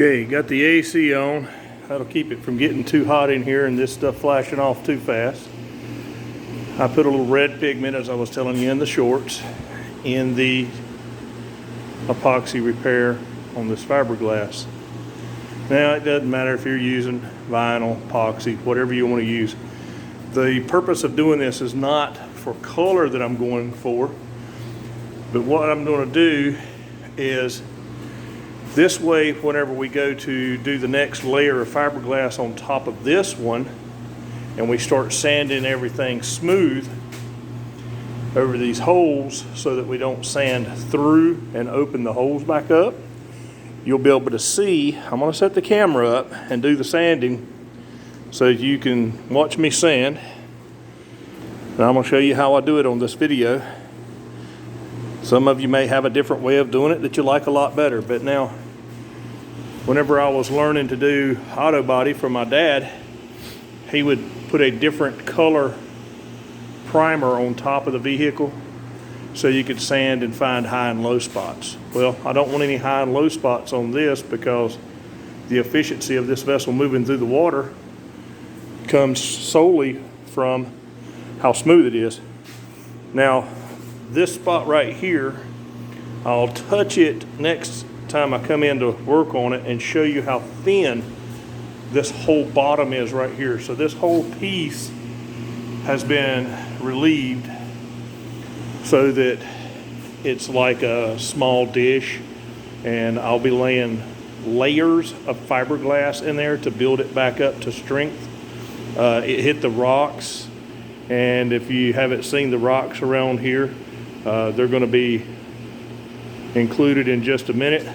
Okay, got the AC on. That'll keep it from getting too hot in here and this stuff flashing off too fast. I put a little red pigment, as I was telling you in the shorts, in the epoxy repair on this fiberglass. Now, it doesn't matter if you're using vinyl, epoxy, whatever you want to use. The purpose of doing this is not for color that I'm going for, but what I'm going to do is this way, whenever we go to do the next layer of fiberglass on top of this one, and we start sanding everything smooth over these holes so that we don't sand through and open the holes back up, you'll be able to see. I'm going to set the camera up and do the sanding so you can watch me sand. And I'm going to show you how I do it on this video. Some of you may have a different way of doing it that you like a lot better, but now, whenever I was learning to do auto body from my dad, he would put a different color primer on top of the vehicle so you could sand and find high and low spots. Well, I don't want any high and low spots on this because the efficiency of this vessel moving through the water comes solely from how smooth it is. Now, this spot right here, I'll touch it next time I come in to work on it and show you how thin this whole bottom is right here. So this whole piece has been relieved so that it's like a small dish, and I'll be laying layers of fiberglass in there to build it back up to strength. It hit the rocks, and if you haven't seen the rocks around here, they're going to be included in just a minute,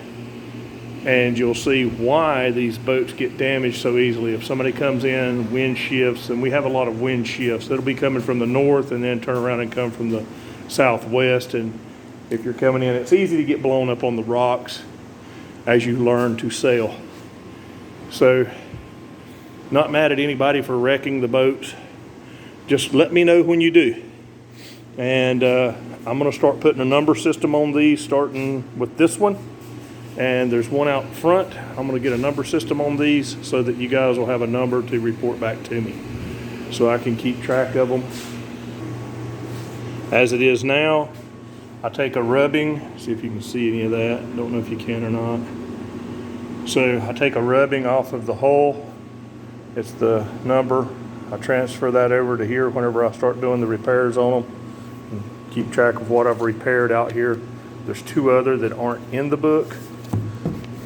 and you'll see why these boats get damaged so easily. If somebody comes in, wind shifts, and we have a lot of wind shifts, it'll be coming from the north and then turn around and come from the southwest, and if you're coming in, it's easy to get blown up on the rocks as you learn to sail. So, not mad at anybody for wrecking the boats. Just let me know when you do. And I'm going to start putting a number system on these, starting with this one. And there's one out front. I'm going to get a number system on these so that you guys will have a number to report back to me, so I can keep track of them. As it is now, I take a rubbing. See if you can see any of that. Don't know if you can or not. So I take a rubbing off of the hull. It's the number. I transfer that over to here whenever I start doing the repairs on them. And keep track of what I've repaired out here. There's two other that aren't in the book.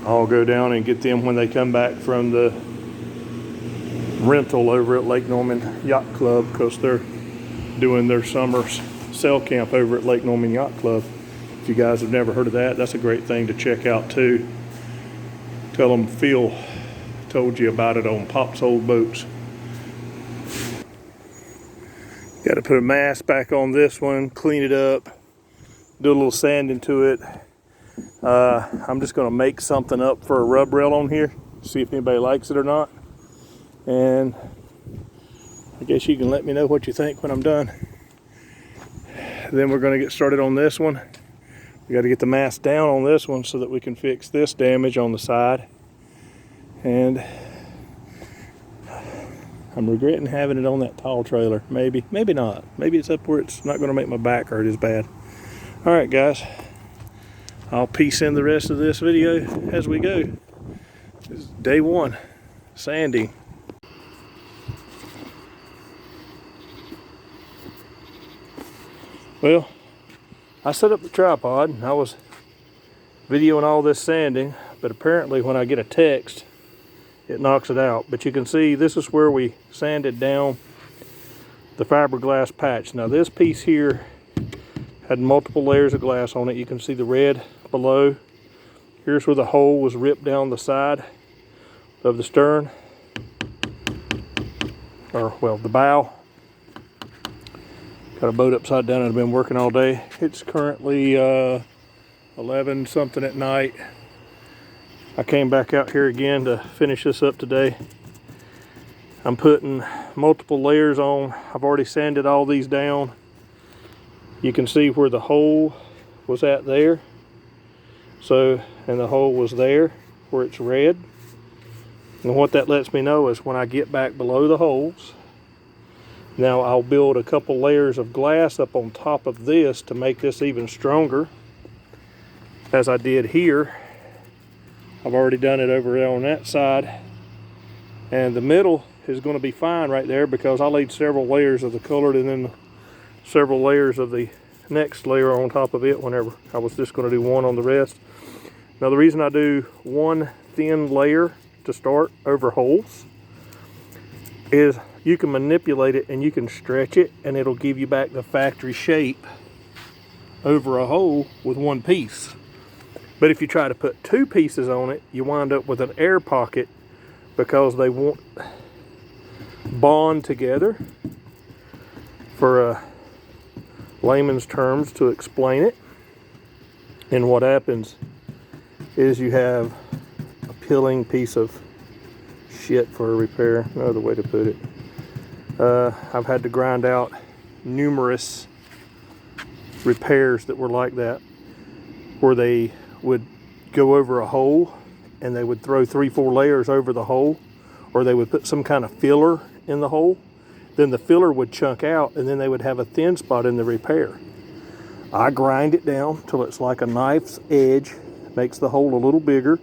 I'll go down and get them when they come back from the rental over at Lake Norman Yacht Club, because they're doing their summer sail camp over at Lake Norman Yacht Club. If you guys have never heard of that, that's a great thing to check out too. Tell them Phil told you about it on Pop's Old Boats. Got to put a mast back on this one, clean it up, do a little sanding to it. I'm just going to make something up for a rub rail on here, see if anybody likes it or not. And I guess you can let me know what you think when I'm done. Then we're going to get started on this one. We got to get the mast down on this one so that we can fix this damage on the side. And I'm regretting having it on that tall trailer. Maybe not. Maybe it's up where it's not going to make my back hurt as bad. All right, guys. I'll piece in the rest of this video as we go. This is day one, sanding. Well, I set up the tripod and I was videoing all this sanding, but apparently when I get a text, it knocks it out. But you can see this is where we sanded down the fiberglass patch. Now this piece here had multiple layers of glass on it. You can see the red below. Here's where the hole was ripped down the side of the stern, or well, the bow. Got a boat upside down and I've been working all day. It's currently 11 something at night. I came back out here again to finish this up today. I'm putting multiple layers on. I've already sanded all these down. You can see where the hole was at there. So, and the hole was there. where it's red. And what that lets me know is when I get back below the holes, now I'll build a couple layers of glass up on top of this to make this even stronger, as I did here. I've already done it over there on that side. And the middle is going to be fine right there because I laid several layers of the colored and then several layers of the next layer on top of it whenever I was just going to do one on the rest. Now the reason I do one thin layer to start over holes is you can manipulate it and you can stretch it and it'll give you back the factory shape over a hole with one piece. But if you try to put two pieces on it, you wind up with an air pocket because they won't bond together, for layman's terms to explain it. And what happens is you have a peeling piece of shit for a repair, no other way to put it. I've had to grind out numerous repairs that were like that, where they would go over a hole and they would throw 3-4 layers over the hole, or they would put some kind of filler in the hole. Then the filler would chunk out and then they would have a thin spot in the repair. I grind it down till it's like a knife's edge, makes the hole a little bigger,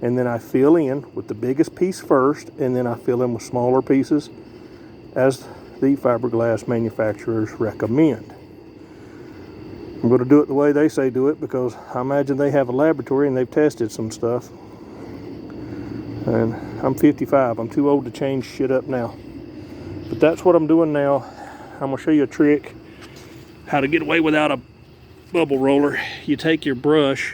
and then I fill in with the biggest piece first, and then I fill in with smaller pieces as the fiberglass manufacturers recommend. I'm going to do it the way they say do it because I imagine they have a laboratory and they've tested some stuff. And I'm 55. I'm too old to change shit up now. But that's what I'm doing now. I'm going to show you a trick how to get away without a bubble roller. You take your brush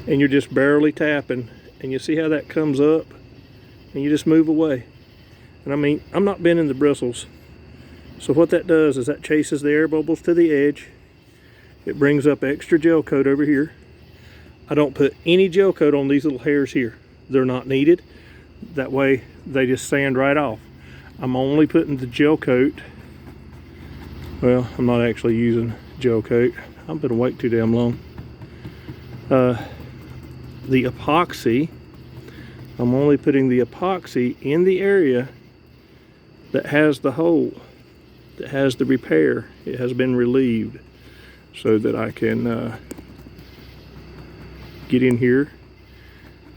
and you're just barely tapping, and you see how that comes up, and you just move away. And I mean, I'm not bending the bristles. So what that does is that chases the air bubbles to the edge. It brings up extra gel coat over here. I don't put any gel coat on these little hairs here. They're not needed. That way they just sand right off. I'm only putting the gel coat. Well, I'm not actually using gel coat. I've been awake too damn long. The epoxy, I'm only putting the epoxy in the area that has the hole, that has the repair. It has been relieved, so that I can get in here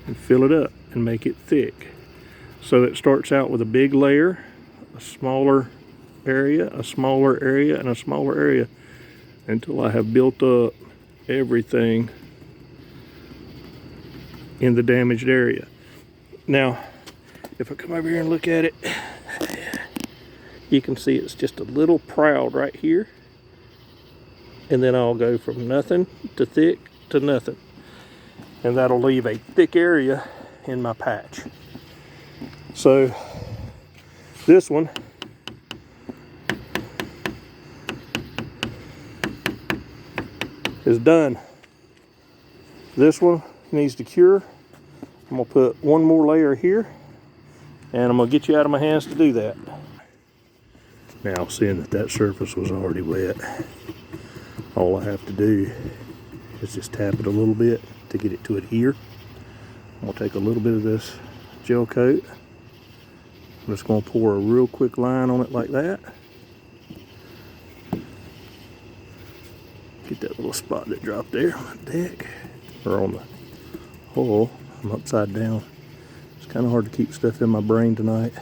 and fill it up and make it thick. So it starts out with a big layer, a smaller area, a smaller area, and a smaller area, until I have built up everything in the damaged area. Now, if I come over here and look at it, you can see it's just a little proud right here, and then I'll go from nothing to thick to nothing, and that'll leave a thick area in my patch. So this one is done. This one needs to cure. I'm gonna put one more layer here, and I'm gonna get you out of my hands to do that. Now, seeing that that surface was already wet, all I have to do is just tap it a little bit to get it to adhere. I'm gonna take a little bit of this gel coat. I'm just gonna pour a real quick line on it like that. Get that little spot that dropped there on the deck, or on the hole. I'm upside down. It's kind of hard to keep stuff in my brain tonight.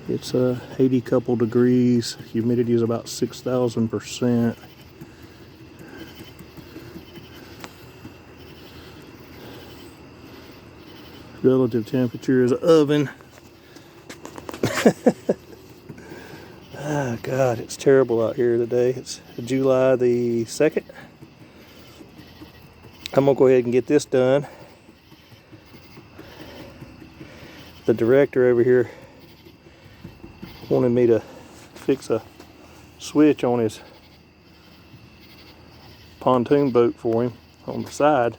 It's 80 couple degrees. Humidity is about 6,000%. Relative temperature is oven. Ah, God, it's terrible out here today. It's July the 2nd. I'm gonna go ahead and get this done. The director over here wanted me to fix a switch on his pontoon boat for him on the side,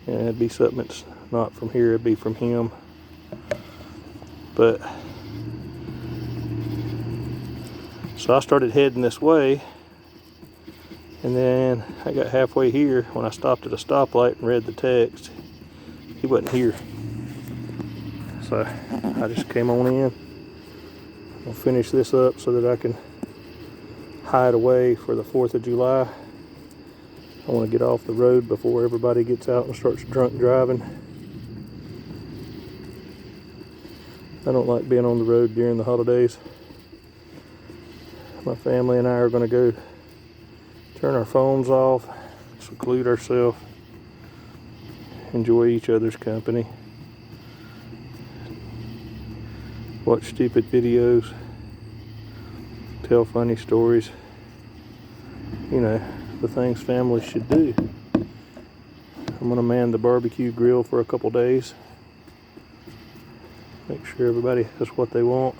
and it'd be something that's not from here, it'd be from him. But so I started heading this way, And then I got halfway here when I stopped at a stoplight and read the text. He wasn't here. So I just came on in. I'll finish this up so that I can hide away for the 4th of July. I want to get off the road before everybody gets out and starts drunk driving. I don't like being on the road during the holidays. My family and I are going to go turn our phones off, seclude ourselves, enjoy each other's company, watch stupid videos, tell funny stories, you know, the things families should do. I'm going to man the barbecue grill for a couple days, make sure everybody has what they want.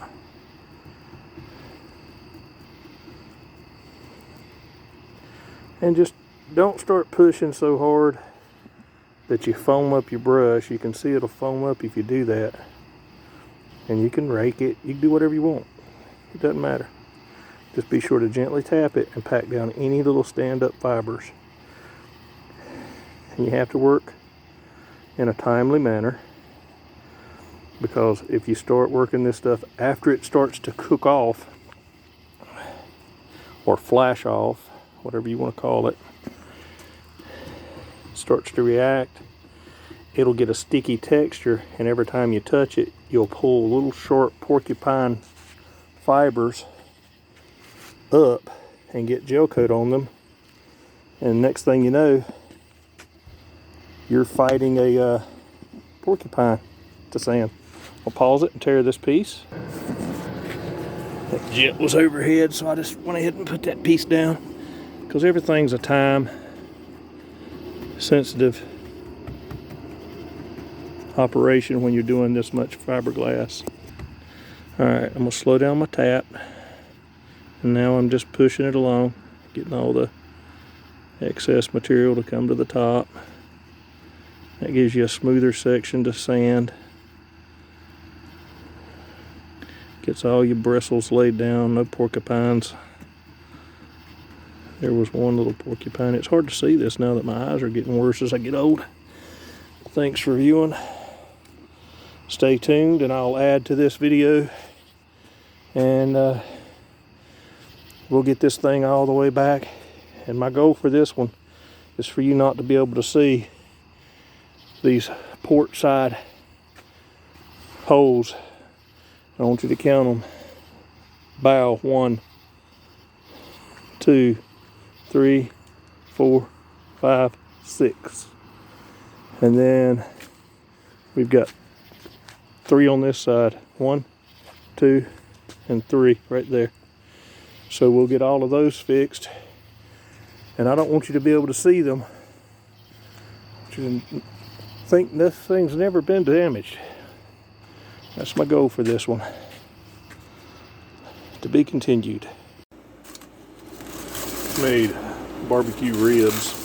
And just don't start pushing so hard that you foam up your brush. You can see it'll foam up if you do that. And you can rake it. You can do whatever you want. It doesn't matter. Just be sure to gently tap it and pack down any little stand-up fibers. And you have to work in a timely manner, because if you start working this stuff after it starts to cook off or flash off, whatever you want to call it, starts to react, it'll get a sticky texture, and every time you touch it, you'll pull little short porcupine fibers up and get gel coat on them, and next thing you know, you're fighting a porcupine to sand. I'll pause it and tear this piece. That jet was overhead, so I just went ahead and put that piece down, because everything's a time sensitive operation when you're doing this much fiberglass. Alright, I'm going to slow down my tap, and now I'm just pushing it along, getting all the excess material to come to the top. That gives you a smoother section to sand. Gets all your bristles laid down, no porcupines. There was one little porcupine. It's hard to see this now that my eyes are getting worse as I get old. Thanks for viewing. Stay tuned and I'll add to this video. And we'll get this thing all the way back. And my goal for this one is for you not to be able to see these port side holes. I want you to count them. Bow, 1, 2, 3, 4, 5, 6. And then we've got 3 on this side. 1, 2, and 3 right there. So we'll get all of those fixed. And I don't want you to be able to see them. I want you to think this thing's never been damaged. That's my goal for this one. To be continued. Made barbecue ribs